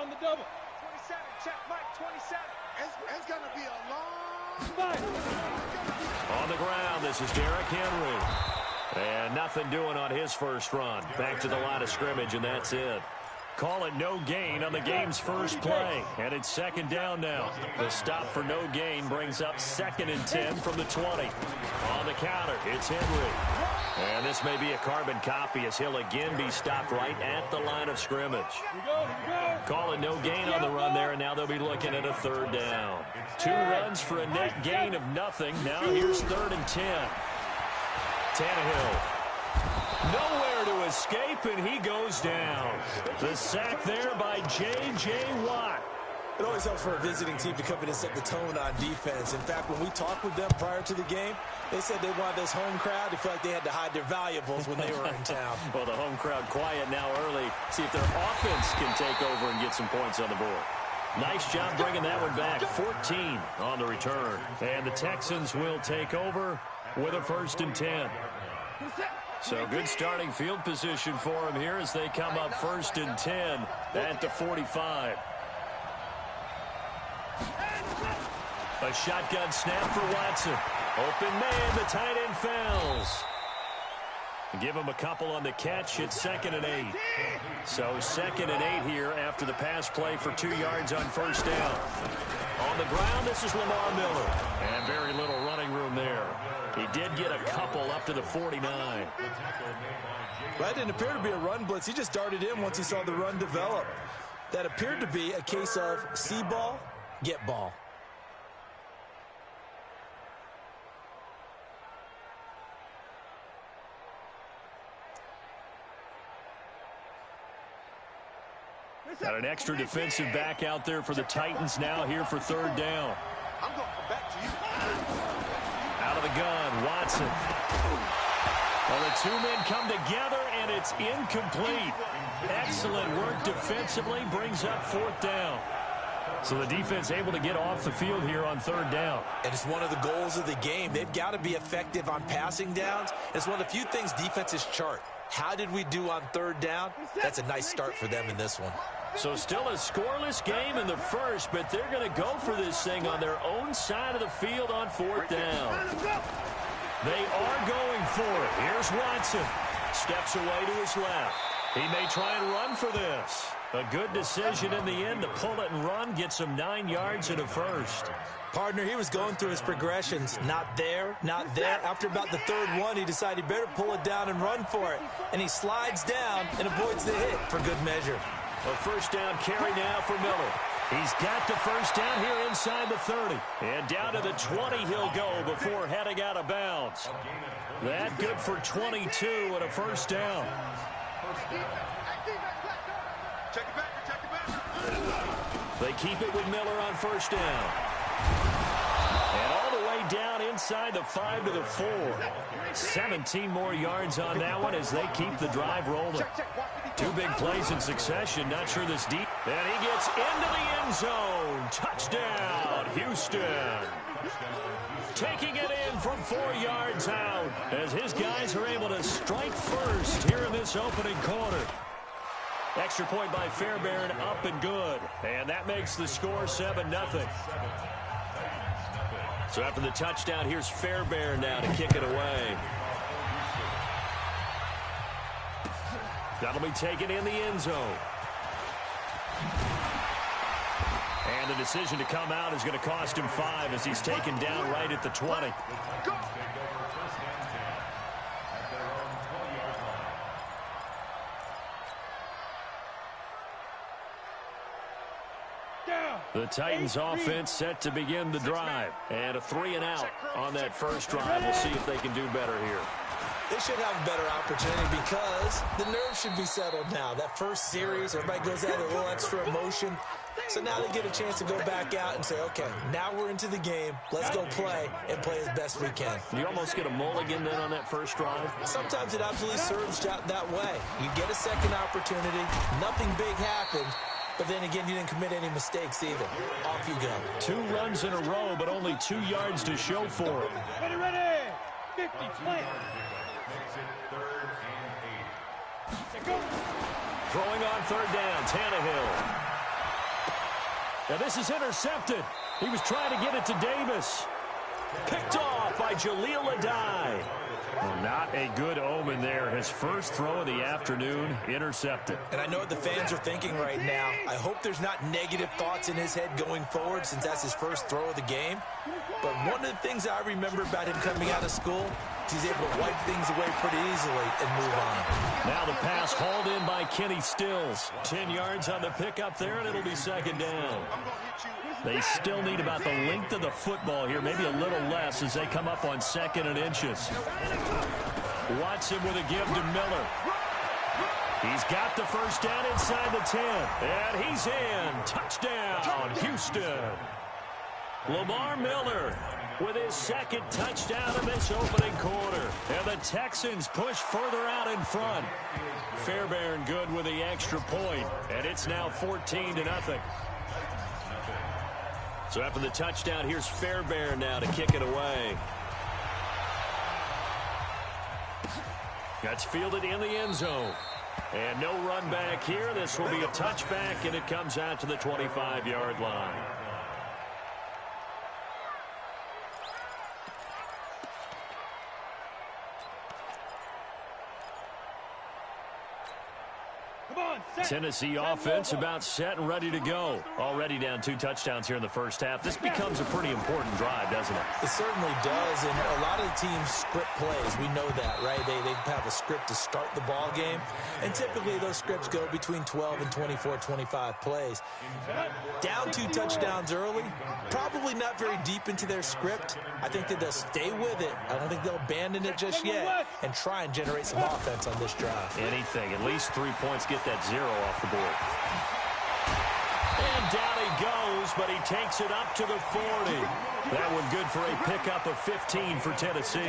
on the double. 27, check, Mike, 27. It's going to be a long Fight. On the ground, this is Derrick Henry. And nothing doing on his first run. Back to the line of scrimmage, and that's it. Call it no gain on the game's first play. And it's second down now. The stop for no gain brings up 2nd and 10 from the 20. On the counter, it's Henry. And this may be a carbon copy as he'll again be stopped right at the line of scrimmage. Call it no gain on the run there, and now they'll be looking at a 3rd down. 2 runs for a net gain of nothing. Now here's 3rd and 10. Tannehill. Nowhere to escape, and he goes down. The sack there by J.J. Watt. It always helps for a visiting team to come in and set the tone on defense. In fact, when we talked with them prior to the game, they said they wanted this home crowd to feel like they had to hide their valuables when they were in town. Well, the home crowd quiet now early. See if their offense can take over and get some points on the board. Nice job bringing that one back. 14 on the return. And the Texans will take over with a 1st and 10. So good starting field position for them here as they come up 1st and 10 at the 45. A shotgun snap for Watson. Open man, the tight end fails. Give him a couple on the catch. It's 2nd and 8. So 2nd and 8 here after the pass play for 2 yards on 1st down. On the ground, this is Lamar Miller. And very little running room there. He did get a couple up to the 49. Well, that didn't appear to be a run blitz. He just darted in once he saw the run develop. That appeared to be a case of see ball, get ball. Got an extra defensive back out there for the Titans now here for 3rd down. I'm going to come back to you. Out of the gun, Watson. Well, the 2 men come together, and it's incomplete. Excellent work defensively, brings up 4th down. So the defense able to get off the field here on 3rd down. And it's one of the goals of the game. They've got to be effective on passing downs. It's one of the few things defenses chart. How did we do on 3rd down? That's a nice start for them in this one. So still a scoreless game in the first, but they're going to go for this thing on their own side of the field on 4th down. They are going for it. Here's Watson. Steps away to his left. He may try and run for this. A good decision in the end to pull it and run, gets him 9 yards and a 1st. Partner, he was going through his progressions. Not there, not there. After about the 3rd one, he decided he better pull it down and run for it. And he slides down and avoids the hit for good measure. A 1st down carry now for Miller. He's got the 1st down here inside the 30. And down to the 20 he'll go before heading out of bounds. That good for 22 and a 1st down. Check it back. They keep it with Miller on 1st down. And all the way down inside the 5 to the 4. 17 more yards on that one as they keep the drive rolling. 2 big plays in succession. Not sure this deep. And he gets into the end zone. Touchdown, Houston. Taking it in from 4 yards out as his guys are able to strike first here in this opening quarter. Extra point by Fairbairn, up and good. And that makes the score 7-0. So after the touchdown, here's Fairbairn now to kick it away. That'll be taken in the end zone. And the decision to come out is going to cost him 5 as he's taken down right at the 20. The Titans offense set to begin the drive. And a 3 and out on that first drive. We'll see if they can do better here. They should have a better opportunity because the nerves should be settled now. That first series, everybody goes out with a little extra emotion. So now they get a chance to go back out and say, okay, now we're into the game. Let's go play and play as best we can. You almost get a mulligan then on that first drive? Sometimes it absolutely serves that way. You get a second opportunity. Nothing big happened. But then again, you didn't commit any mistakes either. Off you go. 2 runs in a row, but only 2 yards to show for it. Ready. 50, play. Throwing on 3rd down, Tannehill. And this is intercepted. He was trying to get it to Davis. Picked off by Jaleel Adai. Well, not a good omen there. His first throw of the afternoon, intercepted. And I know what the fans are thinking right now. I hope there's not negative thoughts in his head going forward since that's his first throw of the game. But one of the things I remember about him coming out of school, he's able to wipe things away pretty easily and move on. Now the pass hauled in by Kenny Stills. 10 yards on the pickup there, and it'll be second down. They still need about the length of the football here, maybe a little less as they come up on 2nd and inches. Watson with a give to Miller. He's got the first down inside the 10. And he's in. Touchdown, Houston. Lamar Miller with his second touchdown of this opening quarter. And the Texans push further out in front. Fairbairn good with the extra point. And it's now 14-0. So after the touchdown, here's Fairbairn now to kick it away. That's fielded in the end zone. And no run back here. This will be a touchback, and it comes out to the 25-yard line. Tennessee offense about set and ready to go. Already down 2 touchdowns here in the first half. This becomes a pretty important drive, doesn't it? It certainly does, and a lot of the teams script plays. We know that, right? They have a script to start the ball game, and typically those scripts go between 12 and 24, 25 plays. Down 2 touchdowns early, probably not very deep into their script. I think that they'll stay with it. I don't think they'll abandon it just yet and try and generate some offense on this drive. Anything, at least 3 points, get that 0 off the board. And down he goes, but he takes it up to the 40. That one good for a pickup of 15 for Tennessee.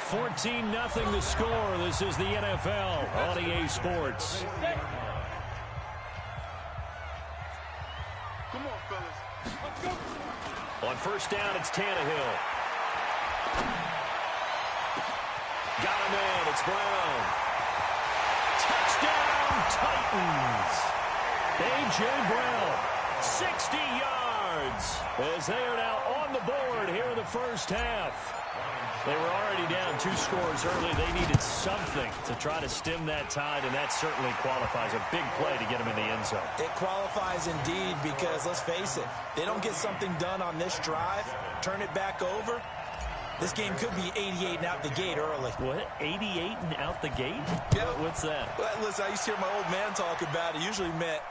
14-0 the score. This is the NFL on EA Sports. Come on, fellas. On first down, it's Tannehill. Got him in. It's Brown. Touchdown, Titans. A.J. Brown, 60 yards, as they are now on the board here in the first half. They were already down 2 scores early. They needed something to try to stem that tide, and that certainly qualifies. A big play to get them in the end zone. It qualifies indeed because, let's face it, they don't get something done on this drive, turn it back over, this game could be 88 and out the gate early. What? 88 and out the gate? Yeah. What's that? Well, listen, I used to hear my old man talk about it. Usually meant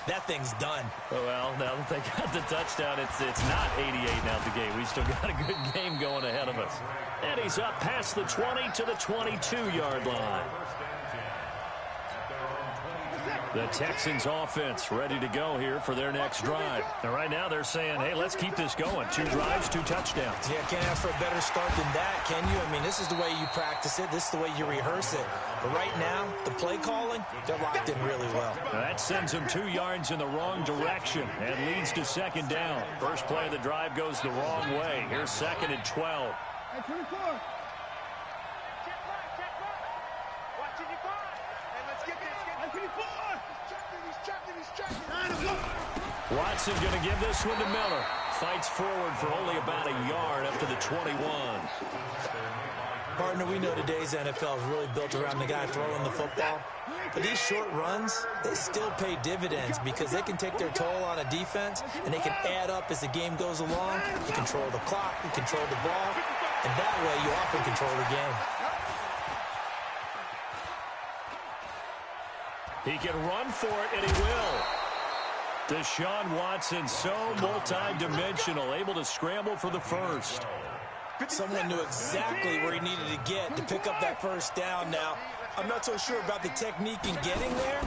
that thing's done. Well, now that they got the touchdown, it's not 88 and out the gate. We still got a good game going ahead of us. And he's up past the 20 to the 22-yard line. The Texans offense ready to go here for their next drive. And right now they're saying, hey, let's keep this going. 2 drives, 2 touchdowns. Yeah, can't ask for a better start than that, can you? I mean, this is the way you practice it. This is the way you rehearse it. But right now, the play calling, they're locked in really well. Now that sends them 2 yards in the wrong direction and leads to second down. First play of the drive goes the wrong way. Here's 2nd and 12. Hey, 24. Watching your ball. And let's get this. Hey, 24. Watson going to give this one to Miller. Fights forward for only about a yard up to the 21. Partner, we know today's NFL is really built around the guy throwing the football. But these short runs, they still pay dividends because they can take their toll on a defense and they can add up as the game goes along. You control the clock, you control the ball, and that way you often control the game. He can run for it, and he will. Deshaun Watson, so multi-dimensional, able to scramble for the first. Someone knew exactly where he needed to get to pick up that first down. Now, I'm not so sure about the technique in getting there,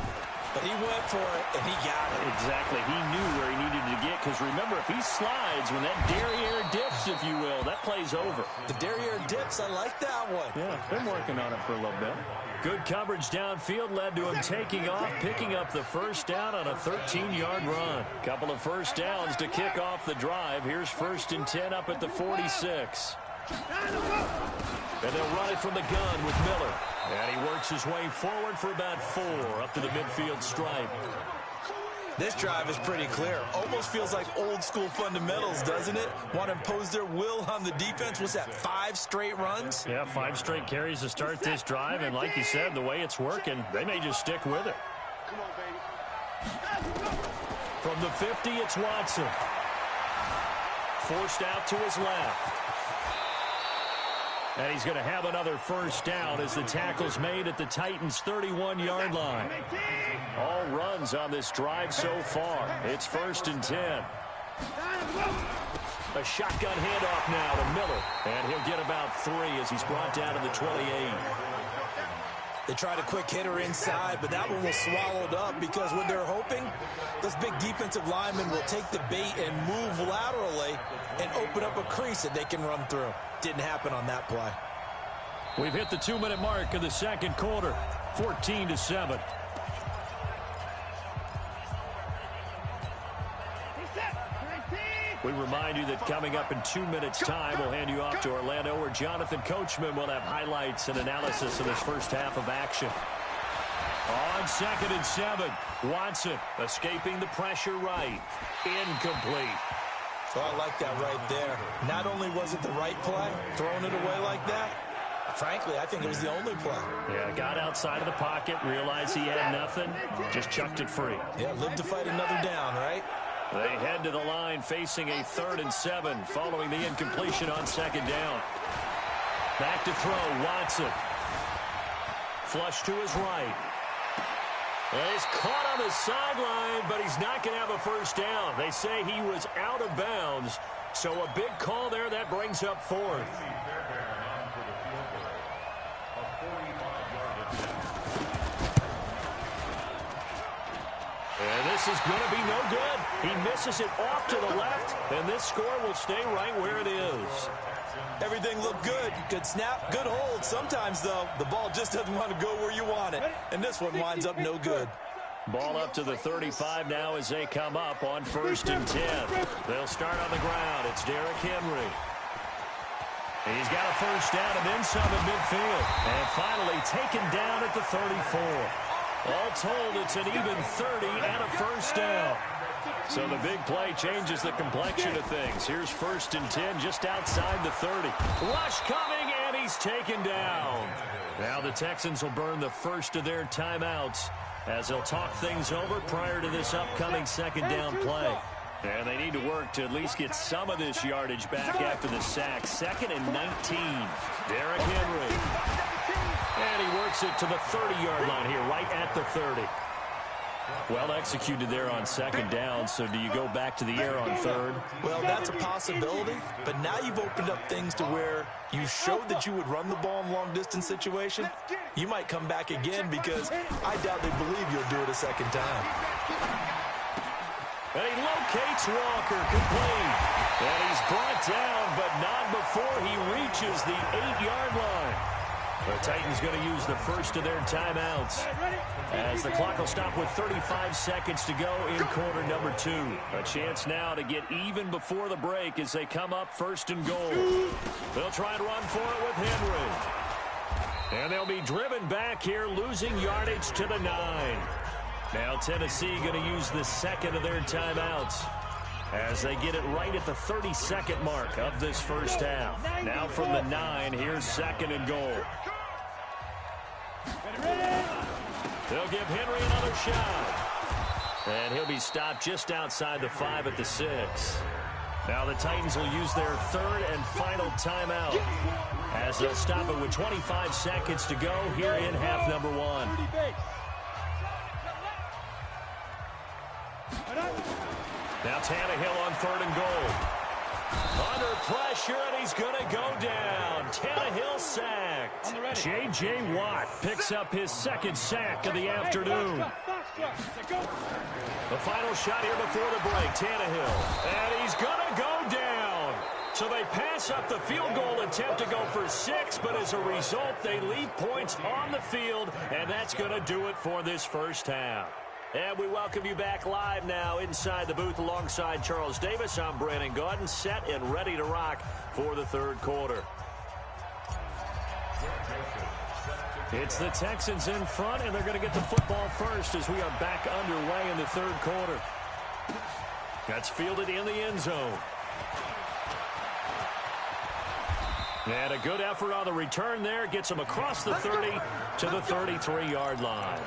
but he went for it, and he got it. Exactly. He knew where he needed to get, because remember, if he slides, when that derriere dips, if you will, that play's over. The derriere dips, I like that one. Yeah, been working on it for a little bit. Good coverage downfield led to him taking off, picking up the first down on a 13-yard run. Couple of first downs to kick off the drive. Here's 1st and 10 up at the 46. And they'll run it from the gun with Miller. And he works his way forward for about 4 up to the midfield stripe. This drive is pretty clear. Almost feels like old school fundamentals, doesn't it? Want to impose their will on the defense. What's that, 5 straight runs? Yeah, 5 straight carries to start this drive. And like you said, the way it's working, they may just stick with it. Come on, baby. From the 50, it's Watson. Forced out to his left. And he's going to have another first down as the tackle's made at the Titans' 31-yard line. All runs on this drive so far. It's 1st and 10. A shotgun handoff now to Miller. And he'll get about 3 as he's brought down to the 28. They tried a quick hitter inside, but that one was swallowed up because what they're hoping, those big defensive linemen will take the bait and move laterally and open up a crease that they can run through. Didn't happen on that play. We've hit the 2-minute mark of the second quarter, 14-7. We remind you that coming up in 2 minutes' time, we'll hand you off to Orlando, where Jonathan Coachman will have highlights and analysis of this first half of action. On 2nd and 7, Watson escaping the pressure right. Incomplete. So I like that right there. Not only was it the right play, throwing it away like that, frankly, I think it was the only play. Yeah, got outside of the pocket, realized he had nothing, just chucked it free. Yeah, live to fight another down, right? They head to the line facing a 3rd and 7 following the incompletion on 2nd down. Back to throw, Watson. Flush to his right. He's caught on the sideline, but he's not going to have a first down. They say he was out of bounds, so a big call there that brings up 4th. And this is going to be no good. He misses it off to the left, and this score will stay right where it is. Everything looked good. Good snap, good hold. Sometimes, though, the ball just doesn't want to go where you want it. And this one winds up no good. Ball up to the 35 now as they come up on 1st and 10. They'll start on the ground. It's Derrick Henry. He's got a first down and then some at midfield. And finally taken down at the 34. All told, it's an even 30 and a first down. So the big play changes the complexion of things. Here's 1st and 10 just outside the 30. Rush coming, and he's taken down. Now the Texans will burn the first of their timeouts as they'll talk things over prior to this upcoming 2nd down play. And they need to work to at least get some of this yardage back after the sack. 2nd and 19. Derrick Henry. And he works it to the 30-yard line here, right at the 30. Well executed there on 2nd down, so do you go back to the air on 3rd? Well, that's a possibility, but now you've opened up things to where you showed that you would run the ball in long-distance situation. You might come back again because I doubt they believe you'll do it a 2nd time. And he locates Walker, complete. And he's brought down, but not before he reaches the 8-yard line. The Titans going to use the first of their timeouts as the clock will stop with 35 seconds to go in quarter number 2. A chance now to get even before the break as they come up 1st and goal. They'll try and run for it with Henry. And they'll be driven back here, losing yardage to the 9. Now Tennessee going to use the 2nd of their timeouts as they get it right at the 32nd mark of this first half. Now from the 9, here's 2nd and goal. They'll give Henry another shot. And he'll be stopped just outside the 5 at the 6. Now the Titans will use their 3rd and final timeout as they'll stop it with 25 seconds to go here in half number 1. Now Tannehill on 3rd and goal. Under pressure, and he's going to go down. Tannehill sacked. J.J. Watt picks up his 2nd sack of the afternoon. The final shot here before the break, Tannehill. And he's going to go down. So they pass up the field goal attempt to go for 6, but as a result, they leave points on the field, and that's going to do it for this first half. And we welcome you back live now inside the booth alongside Charles Davis. I'm Brandon Gaudin, set and ready to rock for the 3rd quarter. It's the Texans in front, and they're going to get the football first as we are back underway in the third quarter. That's fielded in the end zone. And a good effort on the return there. Gets him across the 30 to the 33-yard line.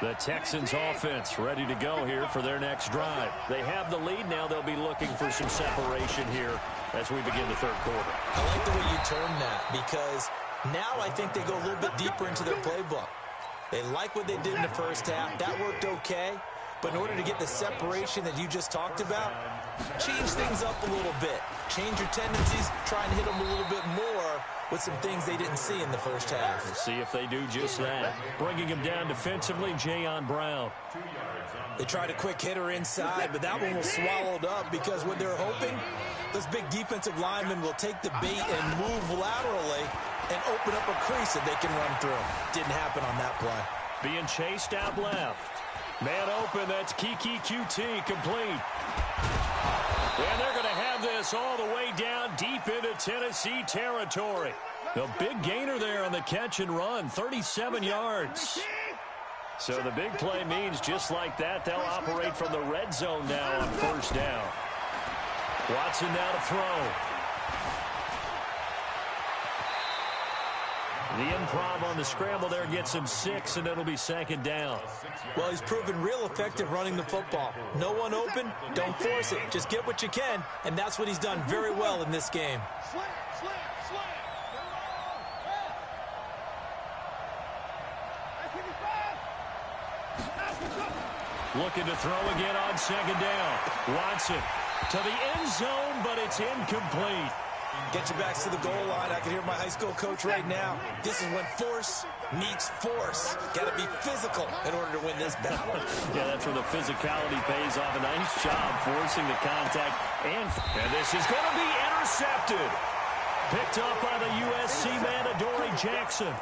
The Texans offense ready to go here for their next drive. They have the lead now. They'll be looking for some separation here as we begin the third quarter. I like the way you term that because now I think they go a little bit deeper into their playbook. They like what they did in the first half. That worked okay. But in order to get the separation that you just talked about, change things up a little bit. Change your tendencies, try and hit them a little bit more with some things they didn't see in the first half. We'll see if they do just that. Bringing him down defensively, Jayon Brown. They tried a quick hitter inside, but that one was swallowed up because what they're hoping, those big defensive linemen will take the bait and move laterally and open up a crease that they can run through. Didn't happen on that play. Being chased out left. Man open, that's Kiki QT complete. And they're going to have this all the way down deep into Tennessee territory. The big gainer there on the catch and run, 37 yards. So the big play means just like that, they'll operate from the red zone now on first down. Watson now to throw. The improv on the scramble there gets him 6, and it'll be second down. Well, he's proven real effective running the football. No one open, don't force it. Just get what you can, and that's what he's done very well in this game. Looking to throw again on second down. Watson to the end zone, but it's incomplete. Get your backs to the goal line. I can hear my high school coach right now. This is when force meets force. Got to be physical in order to win this battle. Yeah, that's where the physicality pays off. A nice job forcing the contact. And this is going to be intercepted. Picked up by the USC man, Adoree Jackson.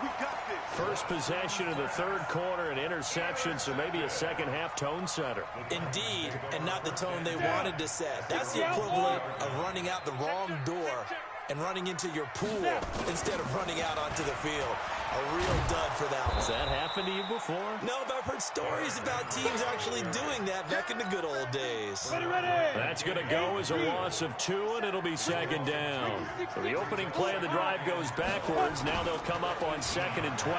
First possession of the third quarter, an interception, so maybe a second-half tone setter. Indeed, and not the tone they wanted to set. That's the equivalent of running out the wrong door and running into your pool instead of running out onto the field. A real dud for that one. Has that happened to you before? No, but I've heard stories about teams actually doing that back in the good old days. That's going to go as a loss of 2, and it'll be second down. So the opening play of the drive goes backwards. Now they'll come up on 2nd and 12.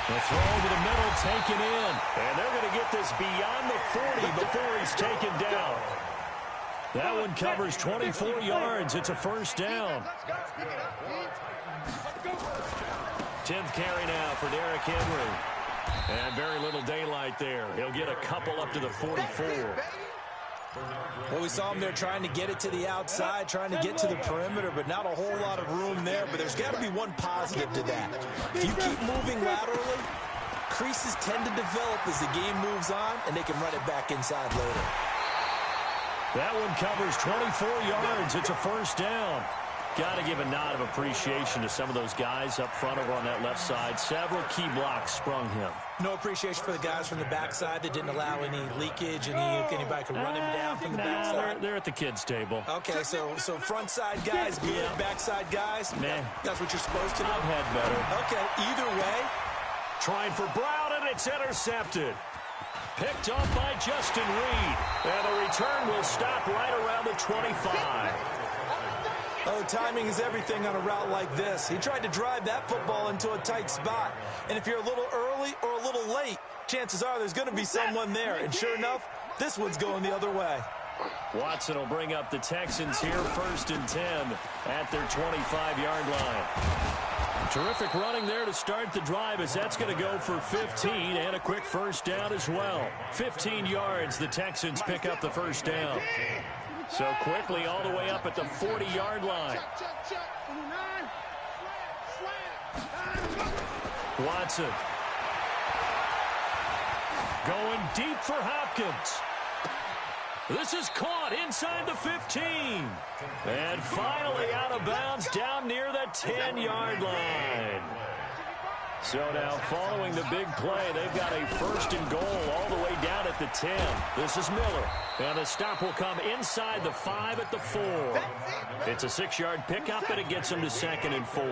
The throw over the middle taken in. And they're going to get this beyond the 40 before he's taken down. That one covers 24 yards. It's a first down. 10th carry now for Derrick Henry. And very little daylight there. He'll get a couple up to the 44. Well, we saw him there trying to get it to the outside, trying to get to the perimeter, but not a whole lot of room there. But there's got to be one positive to that. If you keep moving laterally, creases tend to develop as the game moves on, and they can run it back inside later. That one covers 24 yards. It's a first down. Got to give a nod of appreciation to some of those guys up front over on that left side. Several key blocks sprung him. No appreciation for the guys from the backside that didn't allow any leakage and anybody could run him down from the backside. They're at the kids' table. Okay, so front side guys, good, backside guys. Nah. That's what you're supposed to do. I've had better. Okay, either way. Trying for Brown, and it's intercepted. Picked up by Justin Reed. And the return will stop right around the 25. Oh, timing is everything on a route like this. He tried to drive that football into a tight spot. And if you're a little early or a little late, chances are there's going to be someone there. And sure enough, this one's going the other way. Watson will bring up the Texans here, 1st and 10 at their 25-yard line. Terrific running there to start the drive as that's going to go for 15 and a quick first down as well. 15 yards, the Texans pick up the first down. So quickly all the way up at the 40-yard line. Watson. Going deep for Hopkins. This is caught inside the 15. And finally out of bounds down near the 10-yard line. So now following the big play, they've got a 1st and goal all the way down at the 10. This is Miller. And the stop will come inside the 5 at the 4. It's a 6-yard pickup, and it gets them to 2nd and 4.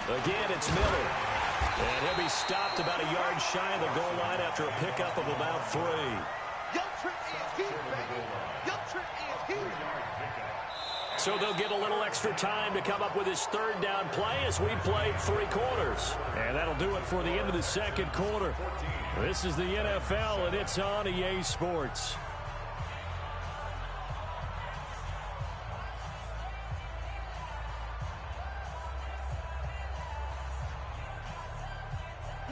Again, it's Miller. And he'll be stopped about a yard shy of the goal line after a pickup of about 3. So they'll get a little extra time to come up with his 3rd down play as we played 3 quarters. And that'll do it for the end of the 2nd quarter. This is the NFL, and it's on EA Sports.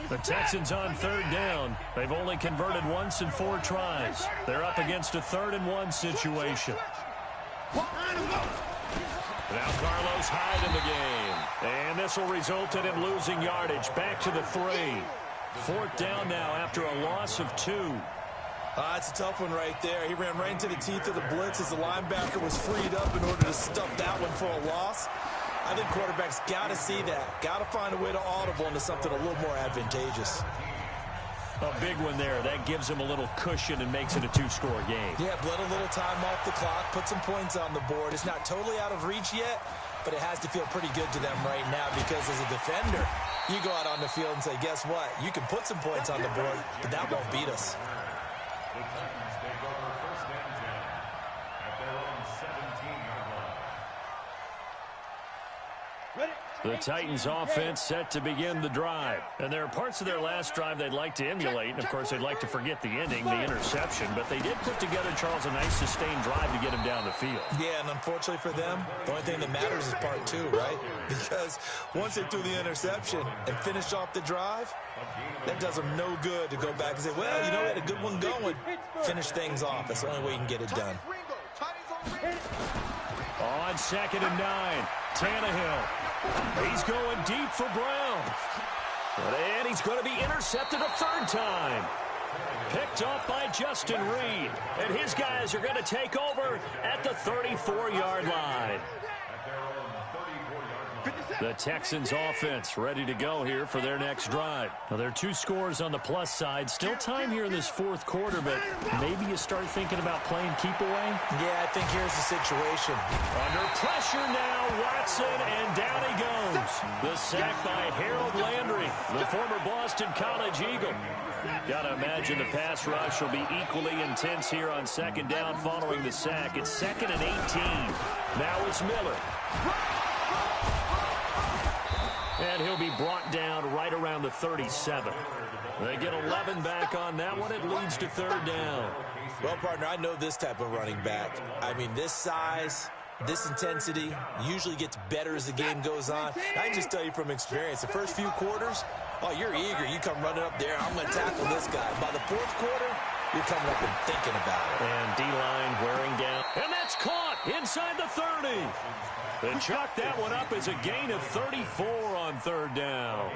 The Texans on 3rd down. They've only converted once in 4 tries. They're up against a 3rd and 1 situation. Now Carlos Hyde in the game. And this will result in him losing yardage back to the 3. 4th down now after a loss of 2. It's a tough one right there. He ran right into the teeth of the blitz as the linebacker was freed up in order to stuff that one for a loss. I think quarterbacks got to see that. Got to find a way to audible into something a little more advantageous. A big one there. That gives him a little cushion and makes it a 2-score game. Yeah, let a little time off the clock, put some points on the board. It's not totally out of reach yet, but it has to feel pretty good to them right now because as a defender, you go out on the field and say, guess what? You can put some points on the board, but that won't beat us. The Titans offense set to begin the drive. And there are parts of their last drive they'd like to emulate. And, of course, they'd like to forget the ending, the interception. But they did put together, Charles, a nice sustained drive to get him down the field. Yeah, and unfortunately for them, the only thing that matters is part 2, right? Because once they threw the interception and finished off the drive, that does them no good to go back and say, well, you know, we had a good one going. Finish things off. That's the only way you can get it done. On 2nd and 9, Tannehill. He's going deep for Brown. And he's going to be intercepted a 3rd time. Picked off by Justin Reed. And his guys are going to take over at the 34-yard line. The Texans offense ready to go here for their next drive. Now, there are 2 scores on the plus side. Still time here in this 4th quarter, but maybe you start thinking about playing keep away? Yeah, I think here's the situation. Under pressure now, Watson, and down he goes. The sack by Harold Landry, the former Boston College Eagle. Got to imagine the pass rush will be equally intense here on 2nd down following the sack. It's 2nd and 18. Now it's Miller. And he'll be brought down right around the 37. They get 11 back on that one. It leads to 3rd down. Well, partner, I know this type of running back. I mean, this size, this intensity usually gets better as the game goes on. I can just tell you from experience, the first few quarters, oh, you're eager. You come running up there, I'm going to tackle this guy. By the 4th quarter, you're coming up and thinking about it. And D-line wearing down. And that's caught inside the 30. They chalk that one up as a gain of 34 on 3rd down.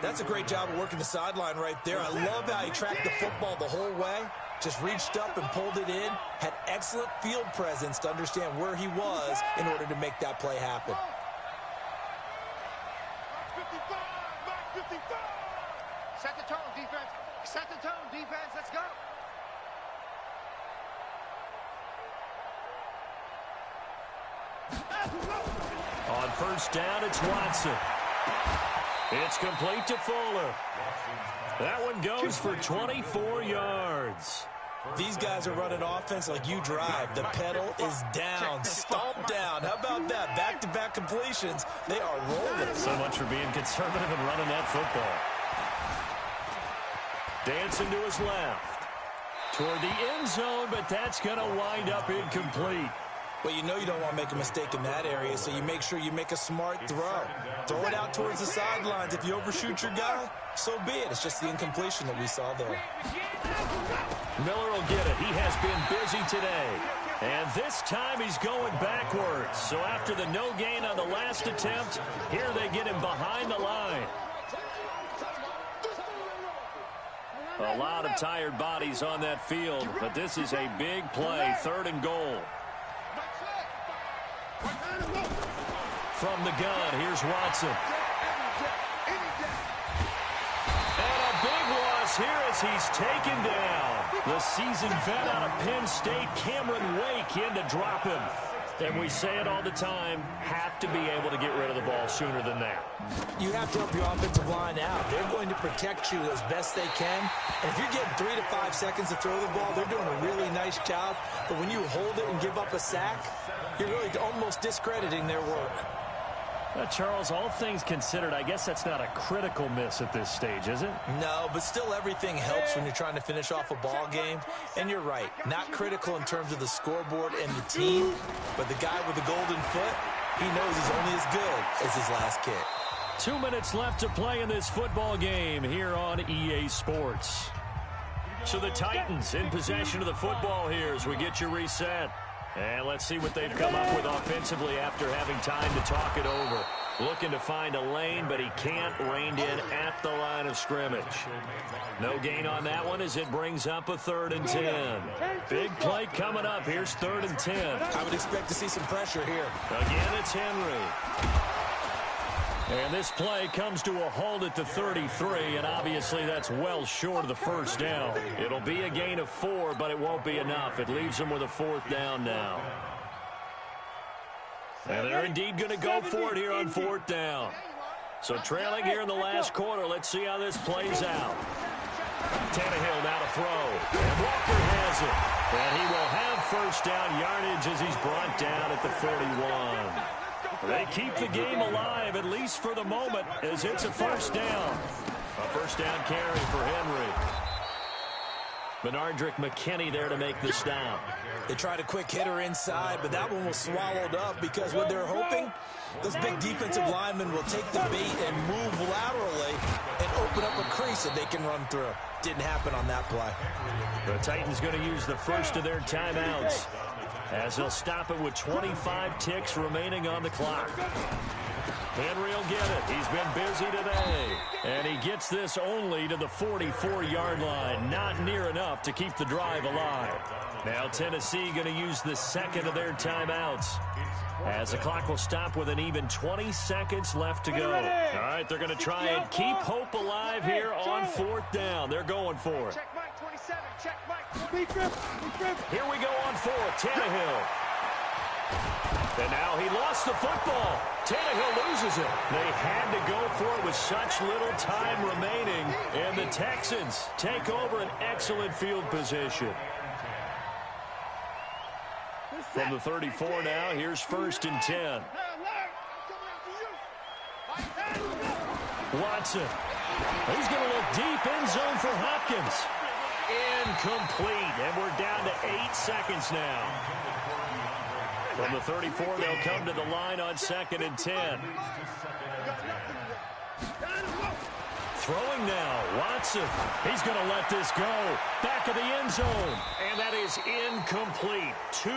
That's a great job of working the sideline right there. I love how he tracked the football the whole way. Just reached up and pulled it in. Had excellent field presence to understand where he was in order to make that play happen. 55, Mark 55. Set the tone, defense. Set the tone, defense. Let's go. On 1st down, it's Watson. It's complete to Fuller. That one goes for 24 yards. These guys are running offense like you drive. The pedal is down, stomped down. How about that? Back-to-back completions. They are rolling. So much for being conservative and running that football. Dancing to his left. Toward the end zone, but that's going to wind up incomplete. Well, you know you don't want to make a mistake in that area, so you make sure you make a smart throw. Throw it out towards the sidelines. If you overshoot your guy, so be it. It's just the incompletion that we saw there. Miller will get it. He has been busy today. And this time he's going backwards. So after the no gain on the last attempt, here they get him behind the line. A lot of tired bodies on that field, but this is a big play, 3rd and goal. From the gun, here's Watson. And a big loss here as he's taken down. The seasoned vet out of Penn State, Cameron Wake, in to drop him. And we say it all the time, have to be able to get rid of the ball sooner than that. You have to help your offensive line out. They're going to protect you as best they can. And if you're getting 3 to 5 seconds to throw the ball, they're doing a really nice job. But when you hold it and give up a sack, you're really almost discrediting their work. Charles, all things considered, I guess that's not a critical miss at this stage, is it? No, but still everything helps when you're trying to finish off a ball game. And you're right, not critical in terms of the scoreboard and the team, but the guy with the golden foot, he knows he's only as good as his last kick. 2 minutes left to play in this football game here on EA Sports. So the Titans in possession of the football here as we get you reset. And let's see what they've come up with offensively after having time to talk it over. Looking to find a lane, but he can't. Reined in at the line of scrimmage. No gain on that one as it brings up a 3rd and 10. Big play coming up. Here's 3rd and 10. I would expect to see some pressure here. Again, it's Henry. And this play comes to a halt at the 33, and obviously that's well short of the first down. It'll be a gain of 4, but it won't be enough. It leaves them with a 4th down now. And they're indeed going to go for it here on 4th down. So trailing here in the last quarter, let's see how this plays out. Tannehill now to throw, and Walker has it. And he will have first down yardage as he's brought down at the 41. They keep the game alive, at least for the moment, as it's a first down. A first down carry for Henry. Benardrick McKinney there to make the stop. They tried a quick hitter inside, but that one was swallowed up because what they're hoping, those big defensive linemen will take the bait and move laterally and open up a crease that they can run through. Didn't happen on that play. The Titans going to use the first of their timeouts, as they'll stop it with 25 ticks remaining on the clock. Henry will get it. He's been busy today. And he gets this only to the 44-yard line. Not near enough to keep the drive alive. Now Tennessee going to use the second of their timeouts, as the clock will stop with an even 20 seconds left to go. All right, they're going to try and keep hope alive here on 4th down. They're going for it. Check Mike 27. Check Mike 27. Here we go on 4th. Tannehill. And now he lost the football. Tannehill loses it. They had to go for it with such little time remaining. And the Texans take over an excellent field position. From the 34 now, here's 1st and 10. Watson. He's going to look deep, end zone for Hopkins. Incomplete, and we're down to 8 seconds now. From the 34, they'll come to the line on 2nd and 10. Throwing now, Watson. He's going to let this go. Back of the end zone. And that is incomplete. 2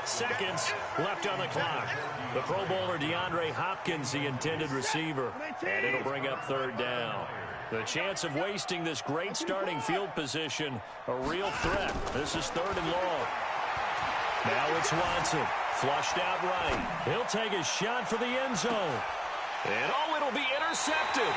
seconds left on the clock. The Pro Bowler DeAndre Hopkins, the intended receiver. And it'll bring up 3rd down. The chance of wasting this great starting field position, a real threat. This is 3rd and long. Now it's Watson. Flushed out right. He'll take a shot for the end zone. And it'll be intercepted.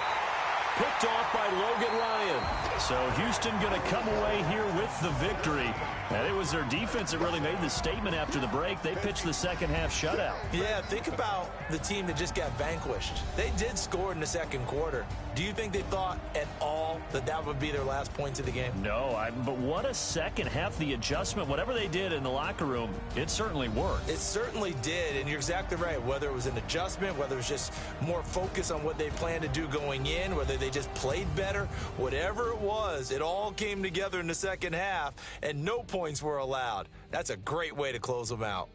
Picked off by Logan Ryan. So Houston going to come away here with the victory. And it was their defense that really made the statement after the break. They pitched the second half shutout. Yeah, think about the team that just got vanquished. They did score in the second quarter. Do you think they thought at all that that would be their last points of the game? No, but what a second half. The adjustment, whatever they did in the locker room, it certainly worked. It certainly did, and you're exactly right. Whether it was an adjustment, whether it was just more focus on what they planned to do going in, whether they just played better, whatever it was, it all came together in the second half, and no points were allowed. That's a great way to close them out.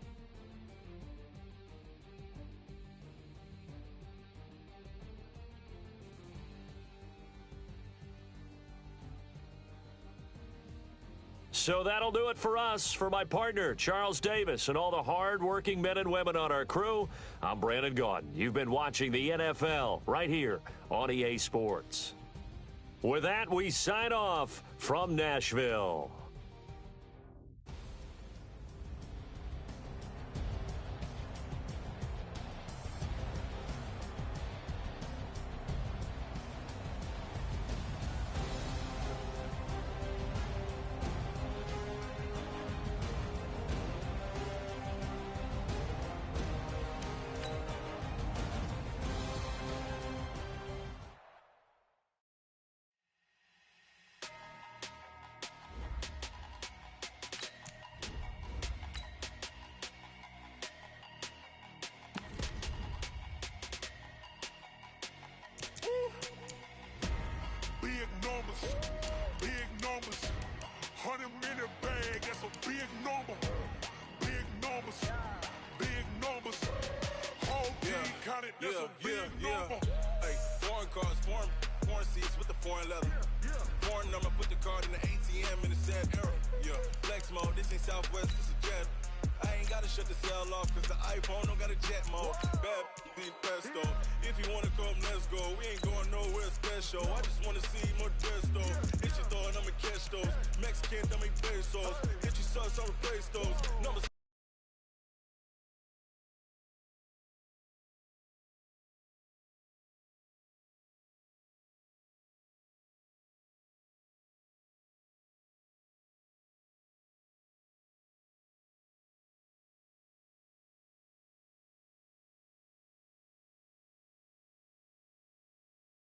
So that'll do it for us. For my partner, Charles Davis, and all the hard-working men and women on our crew, I'm Brandon Gaudin. You've been watching the NFL right here on EA Sports. With that, we sign off from Nashville. Yeah, hey, foreign cars, foreign seats with the foreign leather. Foreign number, put the card in the ATM in the sad era. Yeah, flex mode, this ain't Southwest, this is jet. I ain't gotta shut the cell off, cause the iPhone don't got a jet mode. Bad be pesto. If you wanna come, let's go. We ain't going nowhere special. I just wanna see more dress though. Hit your thought, I'ma catch those. Mexican, don't make pesos. Hit your sauce, I'll replace those. Numbers